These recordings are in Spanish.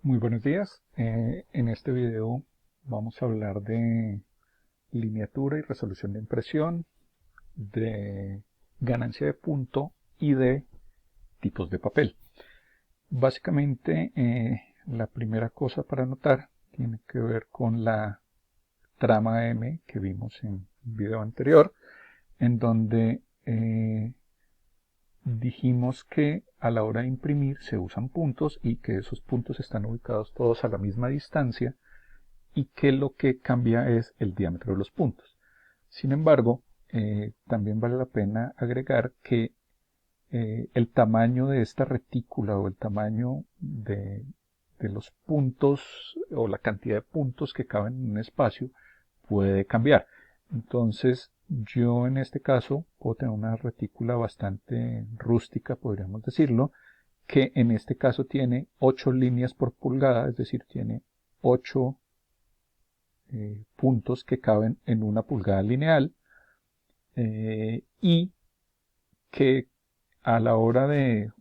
Muy buenos días. En este video vamos a hablar de lineatura y resolución de impresión, de ganancia de punto y de tipos de papel. Básicamente, la primera cosa para notar tiene que ver con la trama M que vimos en el video anterior, en donde dijimos que a la hora de imprimir se usan puntos y que esos puntos están ubicados todos a la misma distancia y que lo que cambia es el diámetro de los puntos. Sin embargo, también vale la pena agregar que el tamaño de esta retícula o el tamaño de los puntos o la cantidad de puntos que caben en un espacio puede cambiar. Entonces, yo en este caso puedo tener una retícula bastante rústica, podríamos decirlo, que en este caso tiene 8 líneas por pulgada, es decir, tiene 8 puntos que caben en una pulgada lineal y que a la hora de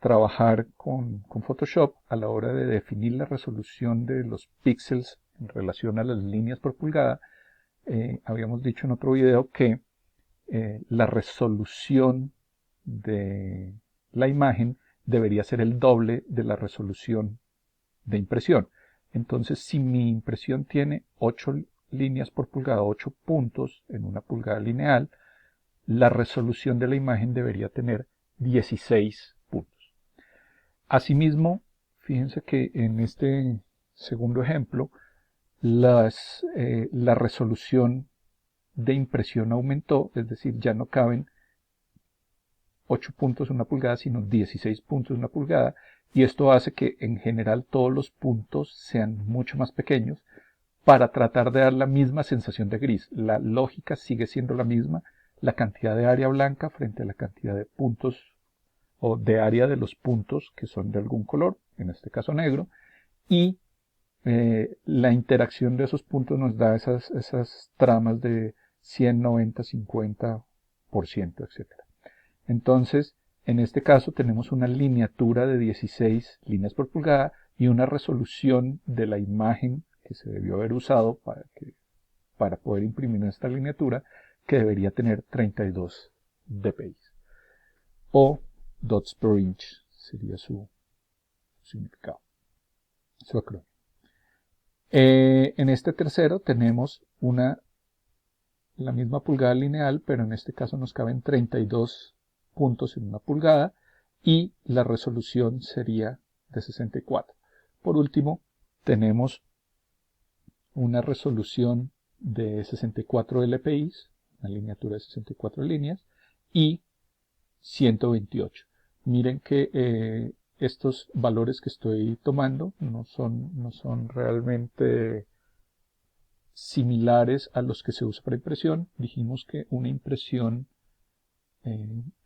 trabajar con Photoshop, a la hora de definir la resolución de los píxeles en relación a las líneas por pulgada, habíamos dicho en otro video que la resolución de la imagen debería ser el doble de la resolución de impresión. Entonces, si mi impresión tiene 8 líneas por pulgada, 8 puntos en una pulgada lineal, la resolución de la imagen debería tener 16 puntos. Asimismo, fíjense que en este segundo ejemplo, la resolución de impresión aumentó, es decir, ya no caben 8 puntos en una pulgada, sino 16 puntos en una pulgada, y esto hace que en general todos los puntos sean mucho más pequeños para tratar de dar la misma sensación de gris. La lógica sigue siendo la misma, la cantidad de área blanca frente a la cantidad de puntos o de área de los puntos que son de algún color, en este caso negro, y la interacción de esos puntos nos da esas tramas de 100, 90, 50%, etc. Entonces, en este caso tenemos una lineatura de 16 líneas por pulgada y una resolución de la imagen que se debió haber usado para poder imprimir esta lineatura que debería tener 32 dpi o dots per inch sería su significado, su acrónimo. En este tercero tenemos la misma pulgada lineal, pero en este caso nos caben 32 puntos en una pulgada y la resolución sería de 64. Por último, tenemos una resolución de 64 LPI, una lineatura de 64 líneas, y 128. Miren que estos valores que estoy tomando no son realmente similares a los que se usa para impresión. Dijimos que una impresión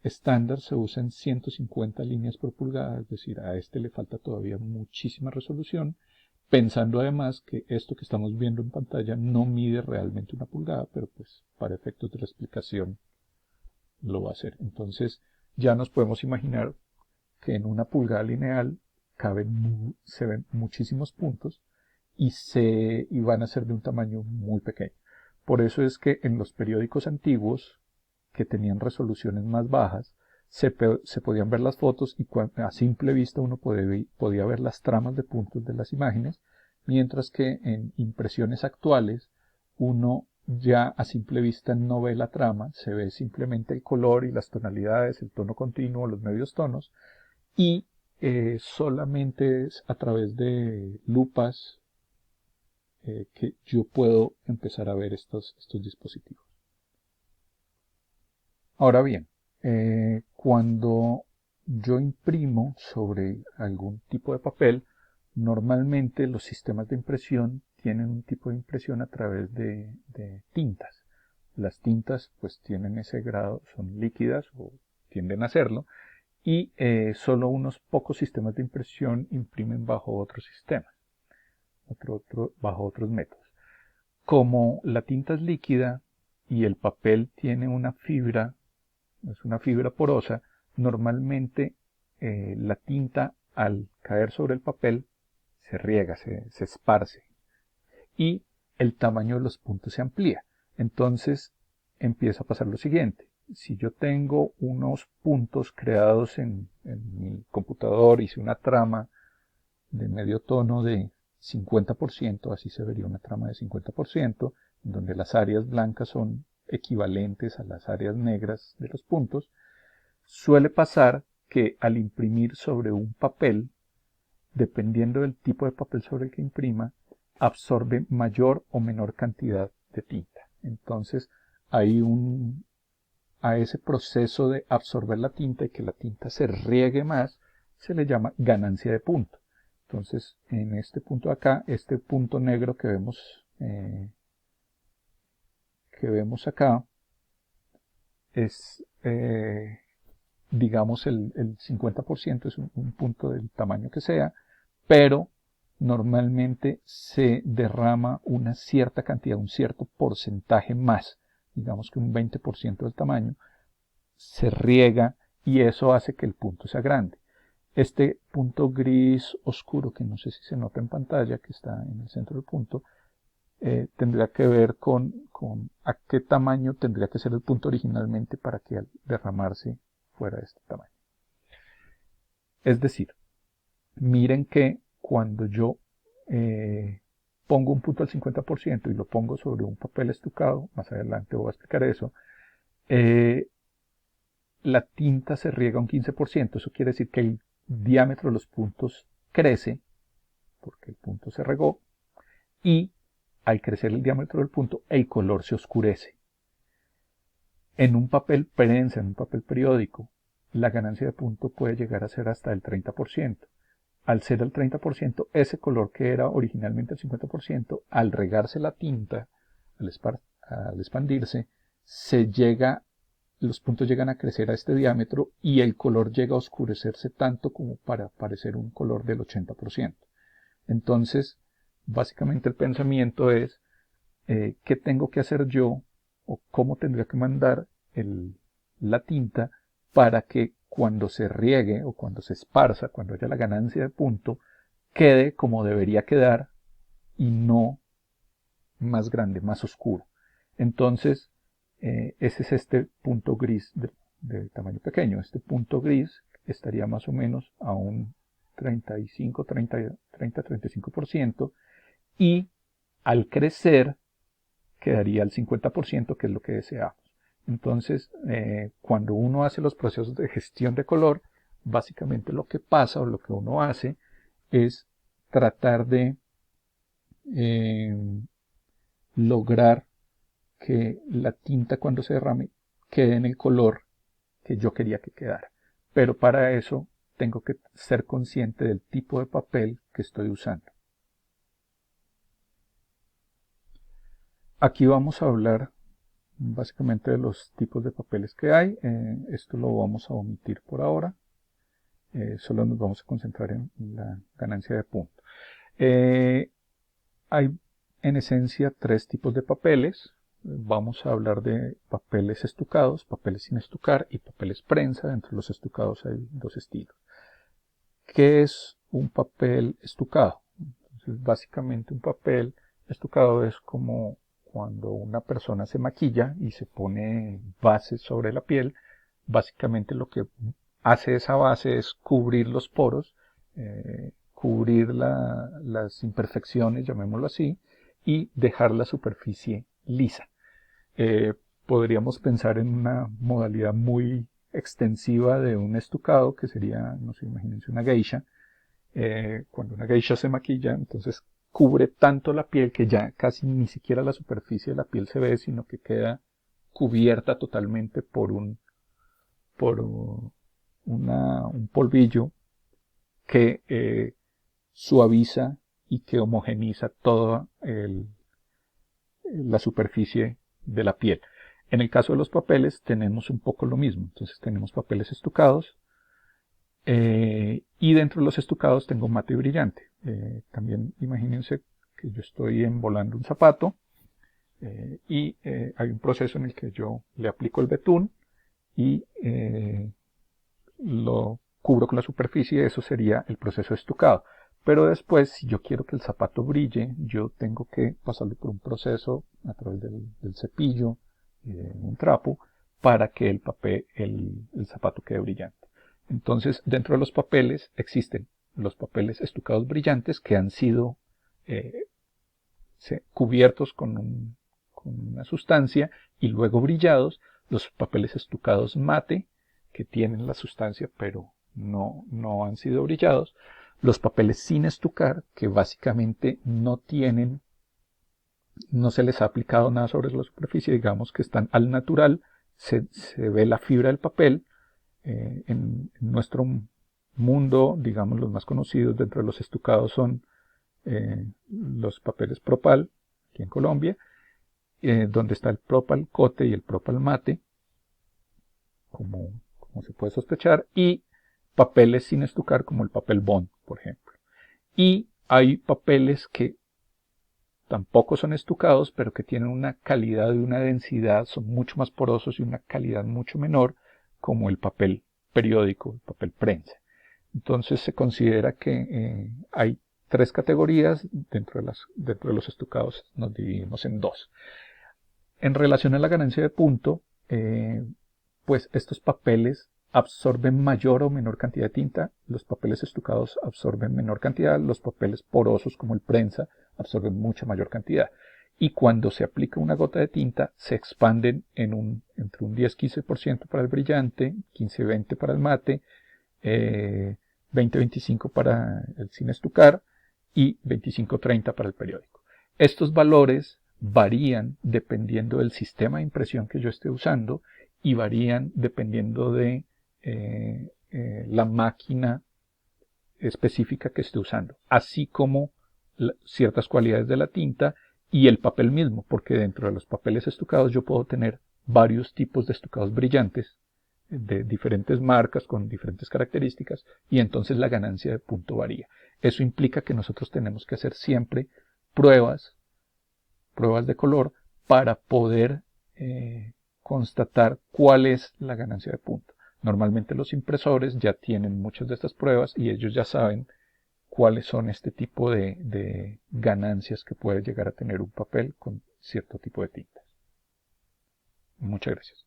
estándar se usa en 150 líneas por pulgada, es decir, a este le falta todavía muchísima resolución, pensando además que esto que estamos viendo en pantalla no mide realmente una pulgada, pero pues para efectos de la explicación lo va a hacer. Entonces ya nos podemos imaginar que en una pulgada lineal se ven muchísimos puntos y van a ser de un tamaño muy pequeño. Por eso es que en los periódicos antiguos que tenían resoluciones más bajas, se podían ver las fotos y a simple vista uno podía ver las tramas de puntos de las imágenes, mientras que en impresiones actuales uno ya a simple vista no ve la trama, se ve simplemente el color y las tonalidades, el tono continuo, los medios tonos, y solamente es a través de lupas que yo puedo empezar a ver estos dispositivos. Ahora bien, cuando yo imprimo sobre algún tipo de papel, normalmente los sistemas de impresión tienen un tipo de impresión a través de tintas. Las tintas pues tienen ese grado, son líquidas o tienden a serlo, y solo unos pocos sistemas de impresión imprimen bajo otros sistemas, bajo otros métodos. Como la tinta es líquida y el papel tiene una fibra, es una fibra porosa, normalmente la tinta al caer sobre el papel se riega, se esparce. Y el tamaño de los puntos se amplía. Entonces empieza a pasar lo siguiente. Si yo tengo unos puntos creados en mi computador, hice una trama de medio tono de 50%, así se vería una trama de 50%, donde las áreas blancas son equivalentes a las áreas negras de los puntos, suele pasar que al imprimir sobre un papel, dependiendo del tipo de papel sobre el que imprima, absorbe mayor o menor cantidad de tinta. Entonces, hay a ese proceso de absorber la tinta y que la tinta se riegue más, se le llama ganancia de punto. Entonces, en este punto de acá, este punto negro que vemos acá, es, digamos, el 50%, es un punto del tamaño que sea, pero normalmente se derrama una cierta cantidad, un cierto porcentaje más, digamos que un 20% del tamaño, se riega y eso hace que el punto sea grande. Este punto gris oscuro, que no sé si se nota en pantalla, que está en el centro del punto, tendría que ver con a qué tamaño tendría que ser el punto originalmente para que al derramarse fuera de este tamaño. Es decir, miren que cuando yo pongo un punto al 50% y lo pongo sobre un papel estucado, más adelante voy a explicar eso, la tinta se riega un 15%. Eso quiere decir que el diámetro de los puntos crece, porque el punto se regó, y al crecer el diámetro del punto, el color se oscurece. En un papel prensa, en un papel periódico, la ganancia de punto puede llegar a ser hasta el 30%. Al ser el 30%, ese color que era originalmente el 50%, al regarse la tinta, al expandirse, los puntos llegan a crecer a este diámetro y el color llega a oscurecerse tanto como para parecer un color del 80%. Entonces, básicamente el pensamiento es, ¿qué tengo que hacer yo o cómo tendría que mandar la tinta para que cuando se riegue o cuando se esparza, cuando haya la ganancia de punto, quede como debería quedar y no más grande, más oscuro? Entonces, ese es este punto gris de tamaño pequeño. Este punto gris estaría más o menos a un 30-35% y al crecer quedaría al 50%, que es lo que deseamos. Entonces, cuando uno hace los procesos de gestión de color, básicamente lo que pasa o lo que uno hace es tratar de lograr que la tinta cuando se derrame quede en el color que yo quería que quedara. Pero para eso tengo que ser consciente del tipo de papel que estoy usando. Aquí vamos a hablar básicamente de los tipos de papeles que hay. Esto lo vamos a omitir por ahora. Solo nos vamos a concentrar en la ganancia de punto. Hay en esencia tres tipos de papeles. Vamos a hablar de papeles estucados, papeles sin estucar y papeles prensa. Entre los estucados hay dos estilos. ¿Qué es un papel estucado? Entonces, básicamente un papel estucado es como cuando una persona se maquilla y se pone base sobre la piel. Básicamente lo que hace esa base es cubrir los poros, cubrir las imperfecciones, llamémoslo así, y dejar la superficie lisa. Podríamos pensar en una modalidad muy extensiva de un estucado, que sería, no sé, imagínense una geisha. Cuando una geisha se maquilla, entonces cubre tanto la piel que ya casi ni siquiera la superficie de la piel se ve, sino que queda cubierta totalmente por un polvillo que suaviza y que homogeniza toda la superficie de la piel. En el caso de los papeles tenemos un poco lo mismo. Entonces tenemos papeles estucados y dentro de los estucados tengo mate y brillante. También imagínense que yo estoy embolando un zapato y hay un proceso en el que yo le aplico el betún y lo cubro con la superficie. Eso sería el proceso de estucado. Pero después, si yo quiero que el zapato brille, yo tengo que pasarlo por un proceso a través del cepillo y de un trapo para que el zapato quede brillante. Entonces, dentro de los papeles existen los papeles estucados brillantes que han sido cubiertos con una sustancia y luego brillados, los papeles estucados mate, que tienen la sustancia pero no han sido brillados, los papeles sin estucar, que básicamente no se les ha aplicado nada sobre la superficie, digamos que están al natural, se ve la fibra del papel. En nuestro mundo, digamos, los más conocidos dentro de los estucados son los papeles Propal, aquí en Colombia, donde está el Propal Cote y el Propal Mate, como se puede sospechar, y papeles sin estucar como el papel Bond, por ejemplo. Y hay papeles que tampoco son estucados, pero que tienen una calidad y una densidad, son mucho más porosos y una calidad mucho menor, como el papel periódico, el papel prensa. Entonces se considera que hay tres categorías dentro de los estucados, nos dividimos en dos. En relación a la ganancia de punto, pues estos papeles absorben mayor o menor cantidad de tinta, los papeles estucados absorben menor cantidad, los papeles porosos como el prensa absorben mucha mayor cantidad. Y cuando se aplica una gota de tinta, se expanden entre un 10-15% para el brillante, 15-20% para el mate, 20-25% para el sin estucar y 25-30% para el periódico. Estos valores varían dependiendo del sistema de impresión que yo esté usando y varían dependiendo de la máquina específica que esté usando, así como ciertas cualidades de la tinta y el papel mismo, porque dentro de los papeles estucados yo puedo tener varios tipos de estucados brillantes de diferentes marcas con diferentes características y entonces la ganancia de punto varía. Eso implica que nosotros tenemos que hacer siempre pruebas de color para poder constatar cuál es la ganancia de punto. Normalmente los impresores ya tienen muchas de estas pruebas y ellos ya saben cuáles son este tipo de ganancias que puede llegar a tener un papel con cierto tipo de tintas. Muchas gracias.